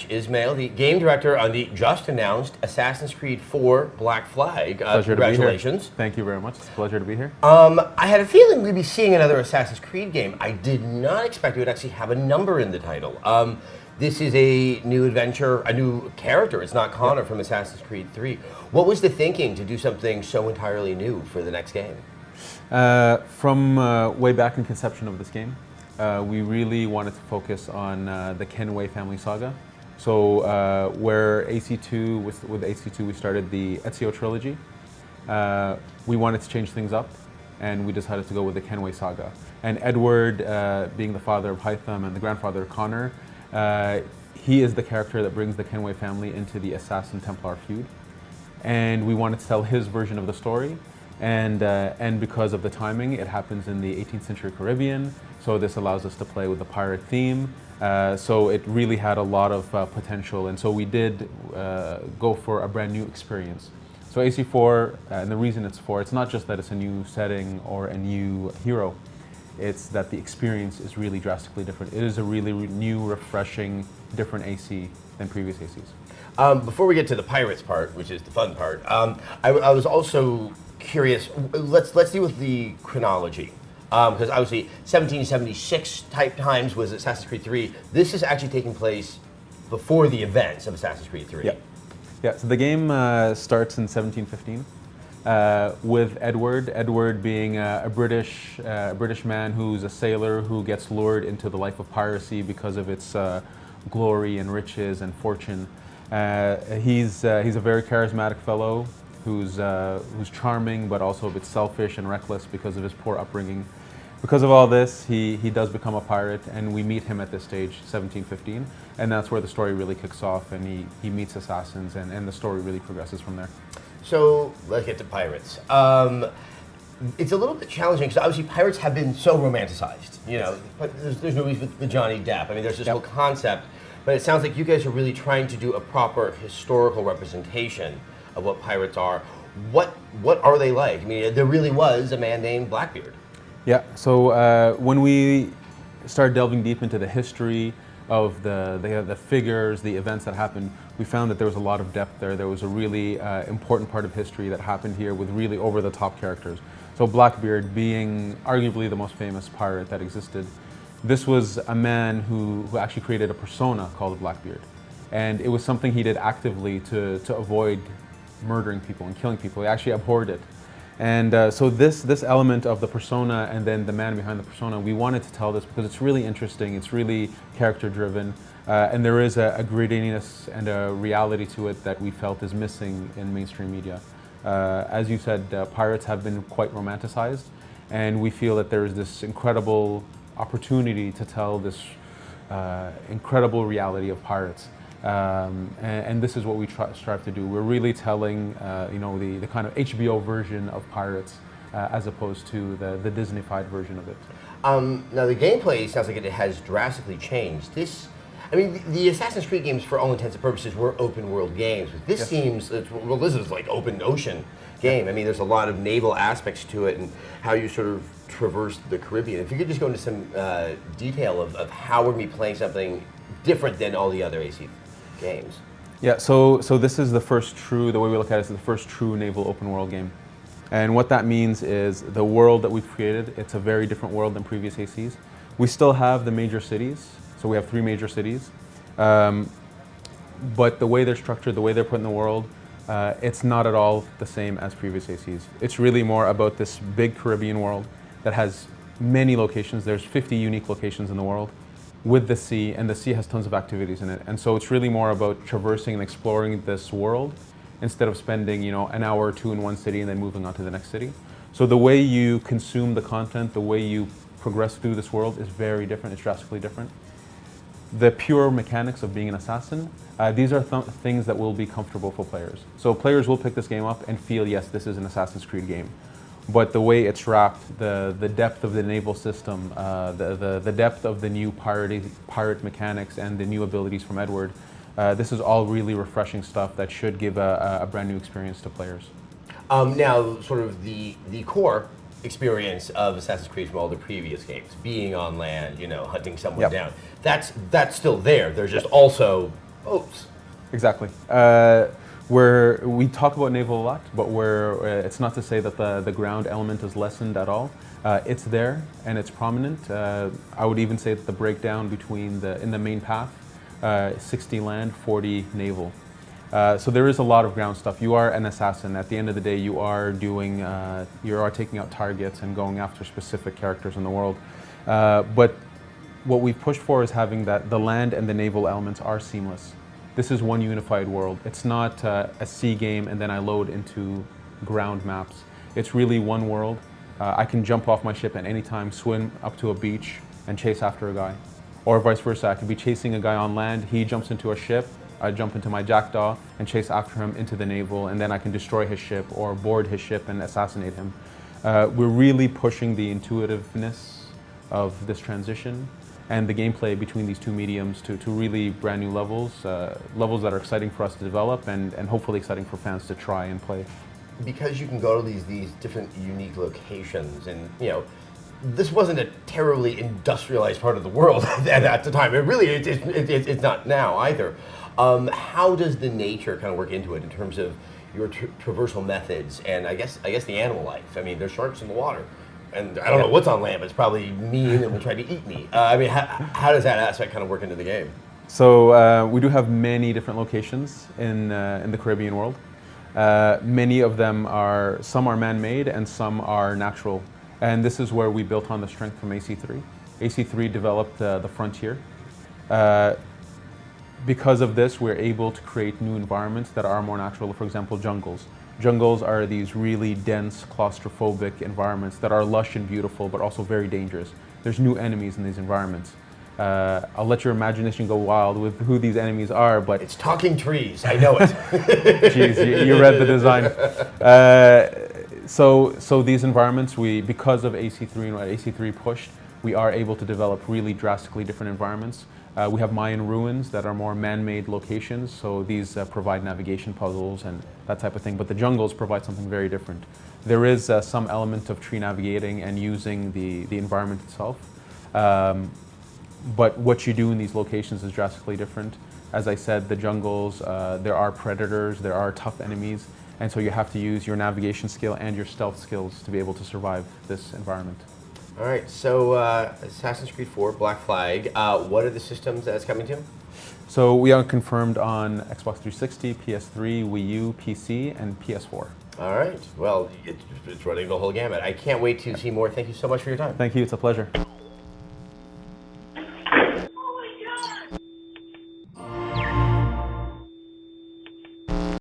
Ismail, the game director on the just-announced Assassin's Creed 4 Black Flag. Pleasure Congratulations. To be here. Thank you very much. It's a pleasure to be here. I had a feeling we'd be seeing another Assassin's Creed game. I did not expect it would actually have a number in the title. This is a new adventure, a new character. It's not Connor from Assassin's Creed 3. What was the thinking to do something so entirely new for the next game? From way back in conception of this game, we really wanted to focus on the Kenway family saga. So where AC2, with AC2 we started the Ezio trilogy, we wanted to change things up, and we decided to go with the Kenway saga. And Edward, being the father of Hytham and the grandfather of Connor, he is the character that brings the Kenway family into the Assassin-Templar feud. And we wanted to tell his version of the story. And because of the timing, it happens in the 18th century Caribbean, so this allows us to play with the pirate theme. So it really had a lot of potential, and so we did go for a brand new experience. So AC4, and the reason it's 4, it's not just that it's a new setting or a new hero, it's that the experience is really drastically different. It is a really new, refreshing, different AC than previous ACs. Before we get to the pirates part, which is the fun part, I was also curious. Let's deal with the chronology, because obviously 1776 type times was Assassin's Creed 3. This is actually taking place before the events of Assassin's Creed 3. Yeah. So the game starts in 1715 with Edward. Edward being a British man who's a sailor who gets lured into the life of piracy because of its glory and riches and fortune. He's a very charismatic fellow who's charming, but also a bit selfish and reckless because of his poor upbringing. Because of all this, he does become a pirate, and we meet him at this stage, 1715, and that's where the story really kicks off, and he meets assassins, and the story really progresses from there. So let's get to pirates. It's a little bit challenging because obviously pirates have been so romanticized, but there's no reason with Johnny Depp. I mean, there's this whole concept, but it sounds like you guys are really trying to do a proper historical representation of what pirates are. What are they like? I mean, there really was a man named Blackbeard. Yeah, so when we started delving deep into the history of the figures, the events that happened, we found that there was a lot of depth there. There was a really important part of history that happened here with really over-the-top characters. So Blackbeard being arguably the most famous pirate that existed, this was a man who actually created a persona called Blackbeard. And it was something he did actively to avoid murdering people and killing people. He actually abhorred it. And so this element of the persona and then the man behind the persona, we wanted to tell this because it's really interesting, it's really character driven, and there is a grittiness and a reality to it that we felt is missing in mainstream media. As you said, pirates have been quite romanticized, and we feel that there is this incredible opportunity to tell this incredible reality of pirates. And this is what we strive to do. We're really telling, the kind of HBO version of pirates, as opposed to the Disney-fied version of it. Now the gameplay sounds like it has drastically changed. The Assassin's Creed games, for all intents and purposes, were open-world games. But this seems, this is like open ocean game. I mean, there's a lot of naval aspects to it and how you sort of traverse the Caribbean. If you could just go into some detail of how we're going to be playing something different than all the other AC games. Yeah, so this is the way we look at it is the first true naval open world game. And what that means is the world that we've created, it's a very different world than previous ACs. We still have the major cities, so we have 3 major cities. But the way they're structured, the way they're put in the world, it's not at all the same as previous ACs. It's really more about this big Caribbean world that has many locations. There's 50 unique locations in the world, with the sea, and the sea has tons of activities in it. And so it's really more about traversing and exploring this world instead of spending, an hour or 2 in one city and then moving on to the next city. So the way you consume the content, the way you progress through this world is very different, it's drastically different. The pure mechanics of being an assassin, these are things that will be comfortable for players. So players will pick this game up and feel, yes, this is an Assassin's Creed game. But the way it's wrapped, the depth of the naval system, the depth of the new pirate mechanics and the new abilities from Edward, this is all really refreshing stuff that should give a brand new experience to players. Now, sort of the core experience of Assassin's Creed from all the previous games, being on land, hunting someone down, that's still there. There's just also boats. Exactly. We talk about naval a lot, but it's not to say that the ground element is lessened at all. It's there and it's prominent. I would even say that the breakdown between in the main path, 60 land, 40 naval. So there is a lot of ground stuff. You are an assassin. At the end of the day, you are taking out targets and going after specific characters in the world. But what we've pushed for is having that the land and the naval elements are seamless. This is one unified world. It's not a sea game and then I load into ground maps. It's really one world. I can jump off my ship at any time, swim up to a beach and chase after a guy. Or vice versa, I could be chasing a guy on land, he jumps into a ship, I jump into my jackdaw and chase after him into the naval, and then I can destroy his ship or board his ship and assassinate him. We're really pushing the intuitiveness of this transition and the gameplay between these two mediums to really brand new levels, levels that are exciting for us to develop and hopefully exciting for fans to try and play. Because you can go to these different unique locations, and this wasn't a terribly industrialized part of the world at the time. It's not now either. How does the nature kind of work into it in terms of your traversal methods and I guess the animal life? I mean, there's sharks in the water. And I don't know what's on land, but it's probably mean and will try to eat me. I mean, how does that aspect kind of work into the game? So we do have many different locations in the Caribbean world. Many of them some are man-made and some are natural. And this is where we built on the strength from AC3. AC3 developed the frontier. Because of this, we're able to create new environments that are more natural. For example, jungles. Jungles are these really dense, claustrophobic environments that are lush and beautiful, but also very dangerous. There's new enemies in these environments. I'll let your imagination go wild with who these enemies are, but... It's talking trees, I know it. Jeez, you read the design. So these environments, because of AC3 and what AC3 pushed, we are able to develop really drastically different environments. We have Mayan ruins that are more man-made locations, so these provide navigation puzzles and that type of thing, but the jungles provide something very different. There is some element of tree navigating and using the environment itself, but what you do in these locations is drastically different. As I said, the jungles, there are predators, there are tough enemies, and so you have to use your navigation skill and your stealth skills to be able to survive this environment. All right, so Assassin's Creed 4, Black Flag, what are the systems that it's coming to? So we are confirmed on Xbox 360, PS3, Wii U, PC, and PS4. All right, well, it's running the whole gamut. I can't wait to see more. Thank you so much for your time. Thank you, it's a pleasure.